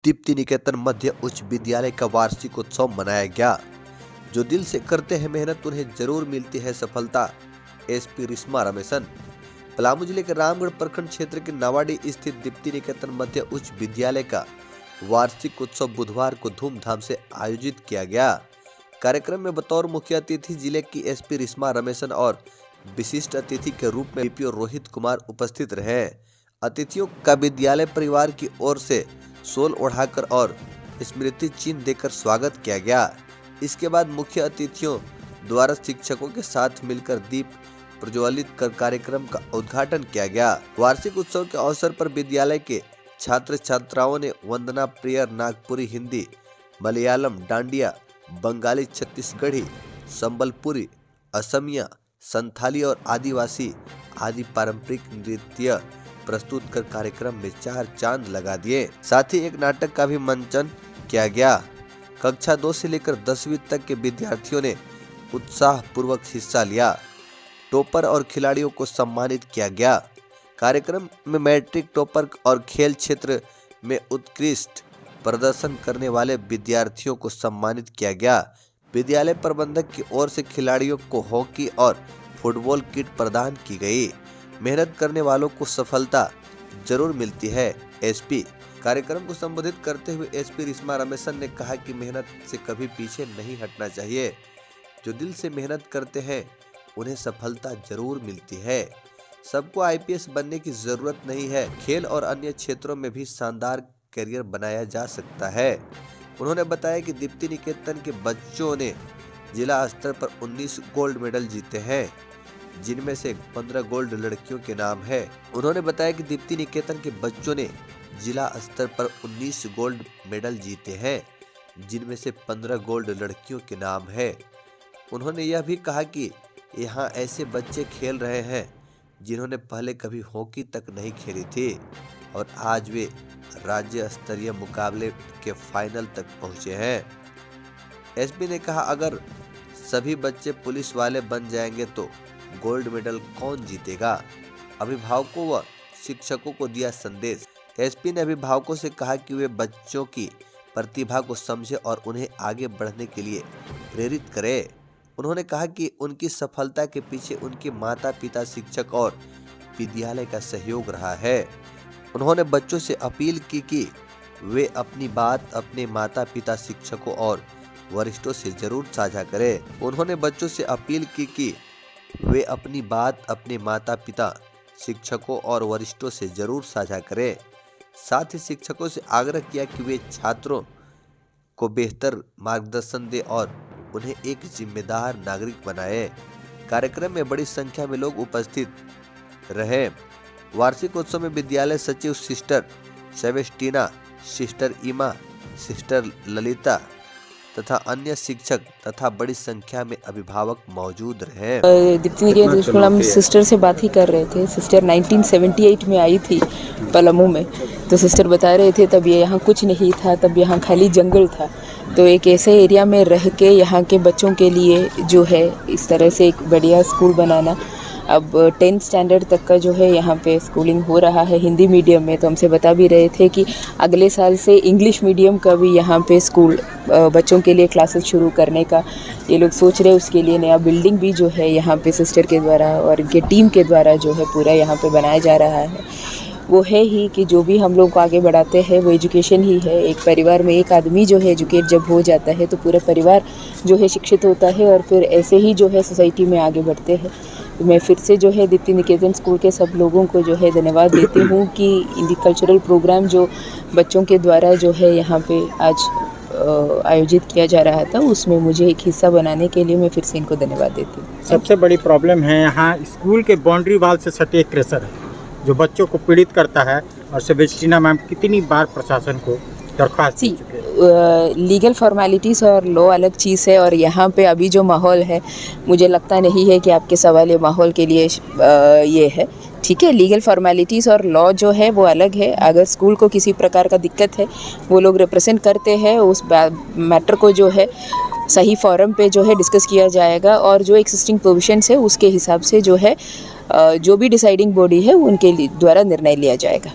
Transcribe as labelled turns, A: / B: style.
A: दीप्ति निकेतन मध्य उच्च विद्यालय का वार्षिक उत्सव मनाया गया। जो दिल से करते हैं मेहनत उन्हें जरूर मिलती है सफलता। एसपी रिश्मा रमेशन। पलामू जिले के रामगढ़ प्रखंड क्षेत्र के नावाडी स्थित दीप्ति निकेतन मध्य उच्च विद्यालय का वार्षिक उत्सव बुधवार को धूमधाम से आयोजित किया गया। कार्यक्रम में बतौर मुख्य अतिथि जिले की एसपी रिश्मा रमेशन और विशिष्ट अतिथि के रूप में डीपीओ रोहित कुमार उपस्थित रहे। अतिथियों का विद्यालय परिवार की ओर से शॉल ओढ़ाकर और स्मृति चिन्ह देकर स्वागत किया गया। इसके बाद मुख्य अतिथियों द्वारा शिक्षकों के साथ मिलकर दीप प्रज्वलित कर कार्यक्रम का उद्घाटन किया गया। वार्षिक उत्सव के अवसर पर विद्यालय के छात्र छात्राओं ने वंदना प्रेयर, नागपुरी, हिंदी, मलयालम, डांडिया, बंगाली, छत्तीसगढ़ी, संबलपुरी, असमिया, संथाली और आदिवासी आदि पारंपरिक नृत्य प्रस्तुत कर कार्यक्रम में चार चांद लगा दिए। साथ ही एक नाटक का भी मंचन किया गया। कक्षा 2 से लेकर 10वीं तक के विद्यार्थियों ने उत्साह पूर्वक हिस्सा लिया। टॉपर और खिलाड़ियों को सम्मानित किया गया। कार्यक्रम में मैट्रिक टॉपर और खेल क्षेत्र में उत्कृष्ट प्रदर्शन करने वाले विद्यार्थियों को सम्मानित किया गया। विद्यालय प्रबंधक की ओर से खिलाड़ियों को हॉकी और फुटबॉल किट प्रदान की गई। मेहनत करने वालों को सफलता जरूर मिलती है। एसपी कार्यक्रम को संबोधित करते हुए एसपी रिश्मा रमेशन ने कहा कि मेहनत से कभी पीछे नहीं हटना चाहिए। जो दिल से मेहनत करते हैं उन्हें सफलता जरूर मिलती है। सबको आईपीएस बनने की जरूरत नहीं है। खेल और अन्य क्षेत्रों में भी शानदार करियर बनाया जा सकता है। उन्होंने बताया कि दीप्ति निकेतन के बच्चों ने जिला स्तर पर 19 गोल्ड मेडल जीते हैं, जिनमें से 15 गोल्ड लड़कियों के नाम है। उन्होंने बताया कि दीप्ति निकेतन के बच्चों ने जिला स्तर पर 19 गोल्ड मेडल जीते हैं, जिनमें से 15 गोल्ड लड़कियों के नाम है। उन्होंने यह भी कहा कि यहाँ ऐसे बच्चे खेल रहे हैं जिन्होंने पहले कभी हॉकी तक नहीं खेली थी और आज वे राज्य स्तरीय मुकाबले के फाइनल तक पहुँचे हैं। एसपी ने कहा, अगर सभी बच्चे पुलिस वाले बन जाएंगे तो गोल्ड मेडल कौन जीतेगा। अभिभावकों व शिक्षकों को दिया संदेश। एसपी ने अभिभावकों से कहा कि वे बच्चों की प्रतिभा को समझे और उन्हें आगे बढ़ने के लिए प्रेरित करें। उन्होंने कहा कि उनकी सफलता के पीछे उनके माता पिता, शिक्षक और विद्यालय का सहयोग रहा है। उन्होंने बच्चों से अपील की कि वे अपनी बात अपने माता पिता, शिक्षकों और वरिष्ठों से जरूर साझा करें। उन्होंने बच्चों से अपील की कि वे अपनी बात अपने माता पिता, शिक्षकों और वरिष्ठों से जरूर साझा करें। साथ ही शिक्षकों से आग्रह किया कि वे छात्रों को बेहतर मार्गदर्शन दें और उन्हें एक जिम्मेदार नागरिक बनाएं। कार्यक्रम में बड़ी संख्या में लोग उपस्थित रहे। वार्षिक उत्सव में विद्यालय सचिव सिस्टर सेबेस्टिना, सिस्टर ईमा, सिस्टर ललिता तथा अन्य शिक्षक तथा बड़ी संख्या में अभिभावक मौजूद रहे।
B: दीप्ति निकेतन स्कूल हम सिस्टर से बात ही कर रहे थे। सिस्टर 1978 में आई थी पलामू में, तो सिस्टर बता रहे थे तब ये यहाँ कुछ नहीं था, तब यहाँ खाली जंगल था। तो एक ऐसे एरिया में रह के यहाँ के बच्चों के लिए जो है इस तरह से एक बढ़िया स्कूल बनाना। अब 10th स्टैंडर्ड तक का जो है यहाँ पे स्कूलिंग हो रहा है हिंदी मीडियम में। तो हमसे बता भी रहे थे कि अगले साल से इंग्लिश मीडियम का भी यहाँ पे स्कूल बच्चों के लिए क्लासेस शुरू करने का ये लोग सोच रहे हैं। उसके लिए नया बिल्डिंग भी जो है यहाँ पे सिस्टर के द्वारा और इनके टीम के द्वारा जो है पूरा यहाँ पे बनाया जा रहा है। वो है ही कि जो भी हम लोग को आगे बढ़ाते हैं वो एजुकेशन ही है। एक परिवार में एक आदमी जो है एजुकेट जब हो जाता है तो पूरा परिवार जो है शिक्षित होता है और फिर ऐसे ही जो है सोसाइटी में आगे बढ़ते हैं। तो मैं फिर से जो है दीप्ति निकेतन स्कूल के सब लोगों को जो है धन्यवाद देती हूँ कि इन कल्चरल प्रोग्राम जो बच्चों के द्वारा जो है यहाँ पे आज आयोजित किया जा रहा था उसमें मुझे एक हिस्सा बनाने के लिए मैं फिर से इनको धन्यवाद देती हूँ।
C: सबसे बड़ी प्रॉब्लम है यहाँ स्कूल के बाउंड्री वाल से सटे एक क्रेशर है जो बच्चों को पीड़ित करता है। और सेबेस्टिना मैम कितनी बार प्रशासन को दरख्वास्त की चुके हैं।
B: लीगल फॉर्मेलिटीज़ और लॉ अलग चीज़ है और यहाँ पे अभी जो माहौल है मुझे लगता नहीं है कि आपके सवाल माहौल के लिए ये है। ठीक है, लीगल फॉर्मेलिटीज़ और लॉ जो है वो अलग है। अगर स्कूल को किसी प्रकार का दिक्कत है वो लोग रिप्रेजेंट करते हैं, उस मैटर को जो है सही फोरम पे जो है डिस्कस किया जाएगा और जो एक्सिस्टिंग प्रोविजंस है उसके हिसाब से जो है जो भी डिसाइडिंग बॉडी है उनके द्वारा निर्णय लिया जाएगा।